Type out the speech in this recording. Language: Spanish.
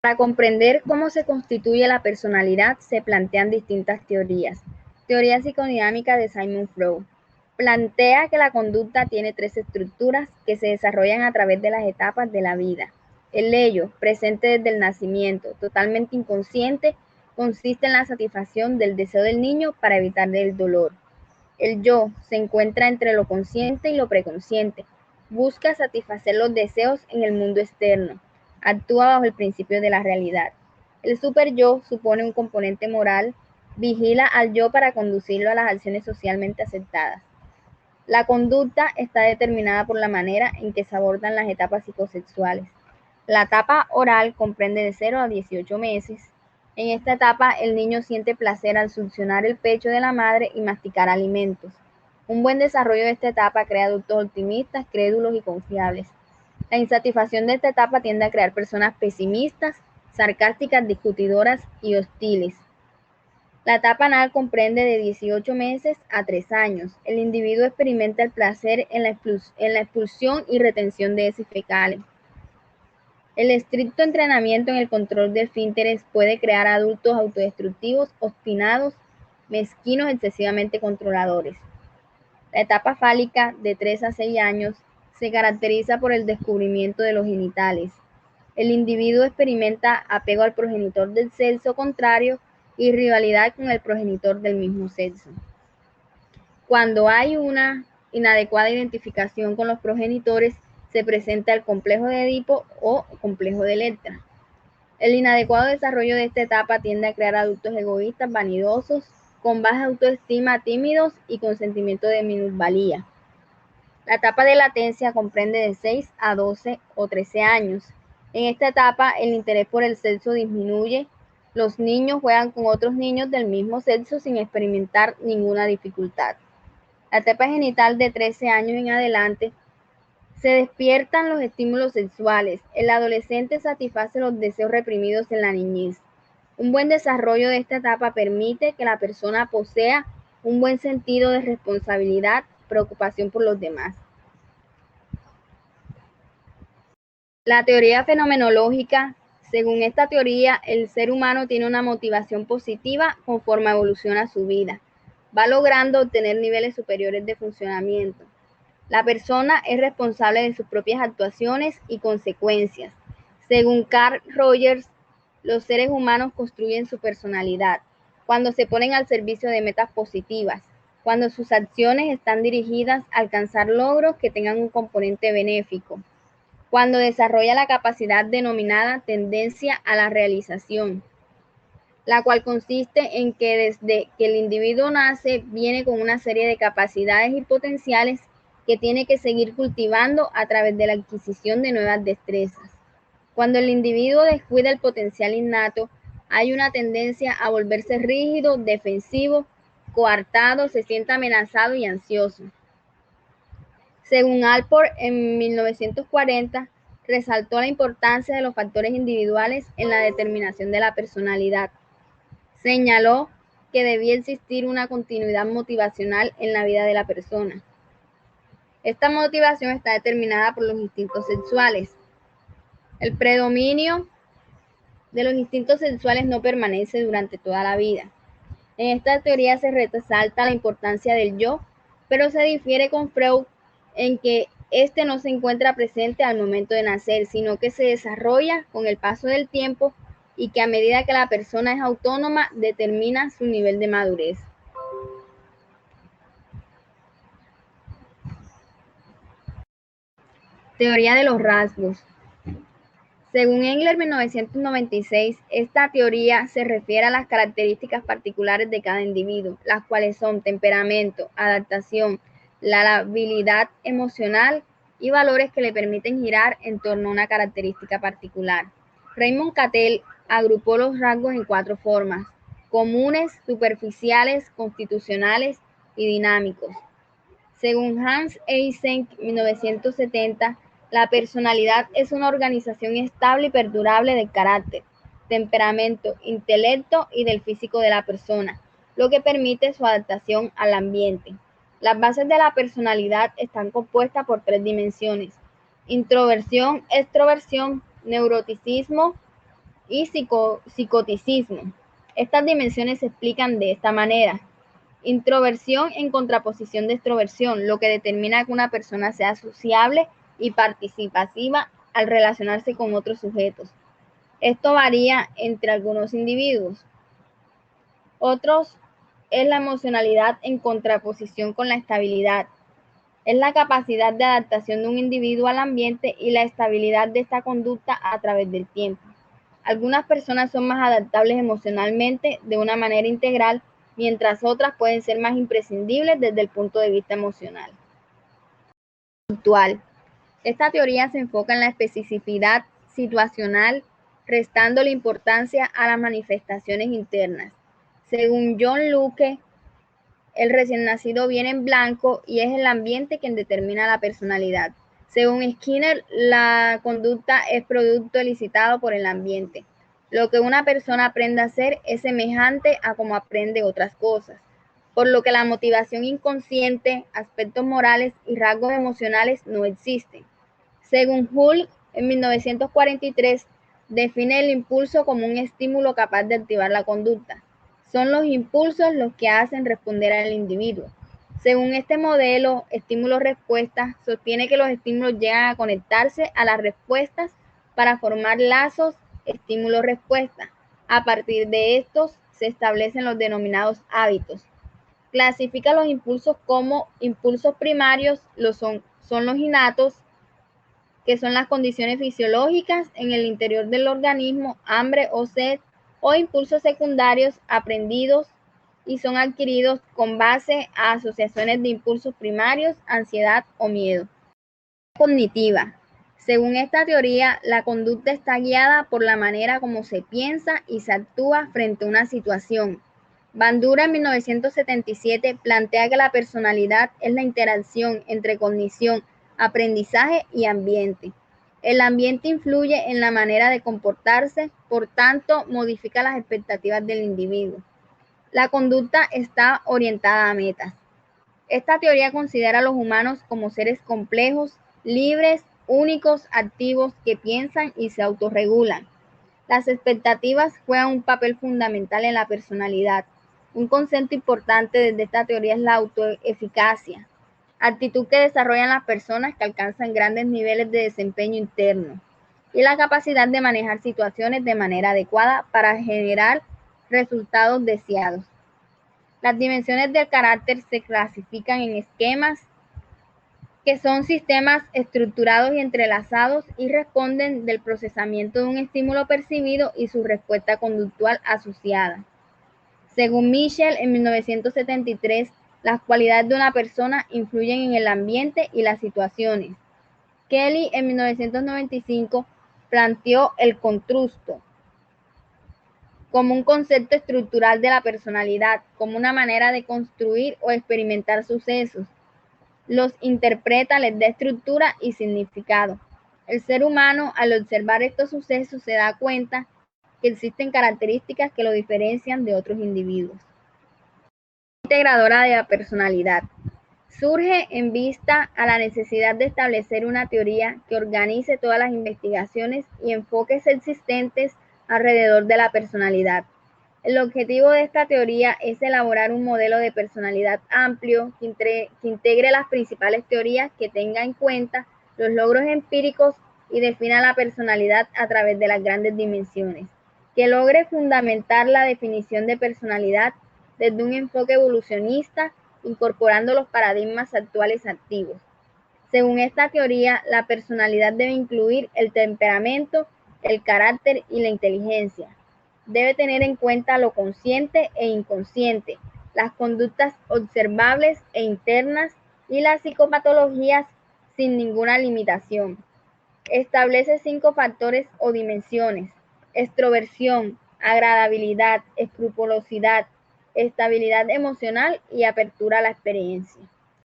Para comprender cómo se constituye la personalidad, se plantean distintas teorías. Teoría psicodinámica de Sigmund Freud plantea que la conducta tiene tres estructuras que se desarrollan a través de las etapas de la vida. El ello, presente desde el nacimiento, totalmente inconsciente, consiste en la satisfacción del deseo del niño para evitar el dolor. El yo se encuentra entre lo consciente y lo preconsciente. Busca satisfacer los deseos en el mundo externo. Actúa bajo el principio de la realidad. El superyo supone un componente moral. Vigila al yo para conducirlo a las acciones socialmente aceptadas. La conducta está determinada por la manera en que se abordan las etapas psicosexuales. La etapa oral comprende de 0 a 18 meses. En esta etapa, el niño siente placer al succionar el pecho de la madre y masticar alimentos. Un buen desarrollo de esta etapa crea adultos optimistas, crédulos y confiables. La insatisfacción de esta etapa tiende a crear personas pesimistas, sarcásticas, discutidoras y hostiles. La etapa anal comprende de 18 meses a 3 años. El individuo experimenta el placer en la expulsión y retención de heces fecales. El estricto entrenamiento en el control de esfínteres puede crear adultos autodestructivos, obstinados, mezquinos, excesivamente controladores. La etapa fálica, de 3 a 6 años, se caracteriza por el descubrimiento de los genitales. El individuo experimenta apego al progenitor del sexo contrario y rivalidad con el progenitor del mismo sexo. Cuando hay una inadecuada identificación con los progenitores, se presenta el complejo de Edipo o complejo de Electra. El inadecuado desarrollo de esta etapa tiende a crear adultos egoístas, vanidosos, con baja autoestima, tímidos y con sentimiento de minusvalía. La etapa de latencia comprende de 6 a 12 o 13 años. En esta etapa, el interés por el sexo disminuye. Los niños juegan con otros niños del mismo sexo sin experimentar ninguna dificultad. La etapa genital, de 13 años en adelante, se despiertan los estímulos sexuales. El adolescente satisface los deseos reprimidos en la niñez. Un buen desarrollo de esta etapa permite que la persona posea un buen sentido de responsabilidad, preocupación por los demás. La teoría fenomenológica. Según esta teoría, el ser humano tiene una motivación positiva conforme evoluciona su vida. Va logrando obtener niveles superiores de funcionamiento. La persona es responsable de sus propias actuaciones y consecuencias. Según Carl Rogers, los seres humanos construyen su personalidad cuando se ponen al servicio de metas positivas, cuando sus acciones están dirigidas a alcanzar logros que tengan un componente benéfico, cuando desarrolla la capacidad denominada tendencia a la realización, la cual consiste en que desde que el individuo nace viene con una serie de capacidades y potenciales que tiene que seguir cultivando a través de la adquisición de nuevas destrezas. Cuando el individuo descuida el potencial innato, hay una tendencia a volverse rígido, defensivo, coartado, se siente amenazado y ansioso. Según Alport, en 1940, resaltó la importancia de los factores individuales en la determinación de la personalidad. Señaló que debía existir una continuidad motivacional en la vida de la persona. Esta motivación está determinada por los instintos sexuales. El predominio de los instintos sexuales no permanece durante toda la vida. En esta teoría se resalta la importancia del yo, pero se difiere con Freud en que este no se encuentra presente al momento de nacer, sino que se desarrolla con el paso del tiempo y que a medida que la persona es autónoma determina su nivel de madurez. Teoría de los rasgos. Según Engler 1996, esta teoría se refiere a las características particulares de cada individuo, las cuales son temperamento, adaptación, la habilidad emocional y valores que le permiten girar en torno a una característica particular. Raymond Cattell agrupó los rasgos en 4 formas: comunes, superficiales, constitucionales y dinámicos. Según Hans Eysenck, 1970, la personalidad es una organización estable y perdurable del carácter, temperamento, intelecto y del físico de la persona, lo que permite su adaptación al ambiente. Las bases de la personalidad están compuestas por 3 dimensiones: introversión, extroversión, neuroticismo y psicoticismo. Estas dimensiones se explican de esta manera. Introversión en contraposición de extroversión, lo que determina que una persona sea sociable y participativa al relacionarse con otros sujetos. Esto varía entre algunos individuos. Otros es la emocionalidad en contraposición con la estabilidad. Es la capacidad de adaptación de un individuo al ambiente y la estabilidad de esta conducta a través del tiempo. Algunas personas son más adaptables emocionalmente de una manera integral, mientras otras pueden ser más imprescindibles desde el punto de vista emocional. Conductual. Esta teoría se enfoca en la especificidad situacional, restándole importancia a las manifestaciones internas. Según John Locke, el recién nacido viene en blanco y es el ambiente quien determina la personalidad. Según Skinner, la conducta es producto elicitado por el ambiente. Lo que una persona aprende a hacer es semejante a cómo aprende otras cosas, por lo que la motivación inconsciente, aspectos morales y rasgos emocionales no existen. Según Hull, en 1943, define el impulso como un estímulo capaz de activar la conducta. Son los impulsos los que hacen responder al individuo. Según este modelo, estímulo-respuesta, sostiene que los estímulos llegan a conectarse a las respuestas para formar lazos estímulo-respuesta. A partir de estos se establecen los denominados hábitos. Clasifica los impulsos como impulsos primarios, son los innatos, que son las condiciones fisiológicas en el interior del organismo, hambre o sed, o impulsos secundarios aprendidos y son adquiridos con base a asociaciones de impulsos primarios, ansiedad o miedo. Cognitiva. Según esta teoría, la conducta está guiada por la manera como se piensa y se actúa frente a una situación. Bandura en 1977 plantea que la personalidad es la interacción entre cognición, aprendizaje y ambiente. El ambiente influye en la manera de comportarse, por tanto, modifica las expectativas del individuo. La conducta está orientada a metas. Esta teoría considera a los humanos como seres complejos, libres, únicos, activos, que piensan y se autorregulan. Las expectativas juegan un papel fundamental en la personalidad. Un concepto importante desde esta teoría es la autoeficacia, actitud que desarrollan las personas que alcanzan grandes niveles de desempeño interno, y la capacidad de manejar situaciones de manera adecuada para generar resultados deseados. Las dimensiones del carácter se clasifican en esquemas, que son sistemas estructurados y entrelazados y responden del procesamiento de un estímulo percibido y su respuesta conductual asociada. Según Michel, en 1973, las cualidades de una persona influyen en el ambiente y las situaciones. Kelly, en 1995, planteó el constructo como un concepto estructural de la personalidad, como una manera de construir o experimentar sucesos. Los interpreta, les da estructura y significado. El ser humano, al observar estos sucesos, se da cuenta que existen características que lo diferencian de otros individuos. Integradora de la personalidad. Surge en vista a la necesidad de establecer una teoría que organice todas las investigaciones y enfoques existentes alrededor de la personalidad. El objetivo de esta teoría es elaborar un modelo de personalidad amplio que integre las principales teorías, que tenga en cuenta los logros empíricos y defina la personalidad a través de las grandes dimensiones, que logre fundamentar la definición de personalidad desde un enfoque evolucionista, incorporando los paradigmas actuales activos. Según esta teoría, la personalidad debe incluir el temperamento, el carácter y la inteligencia. Debe tener en cuenta lo consciente e inconsciente, las conductas observables e internas y las psicopatologías sin ninguna limitación. Establece 5 factores o dimensiones: extroversión, agradabilidad, escrupulosidad, estabilidad emocional y apertura a la experiencia.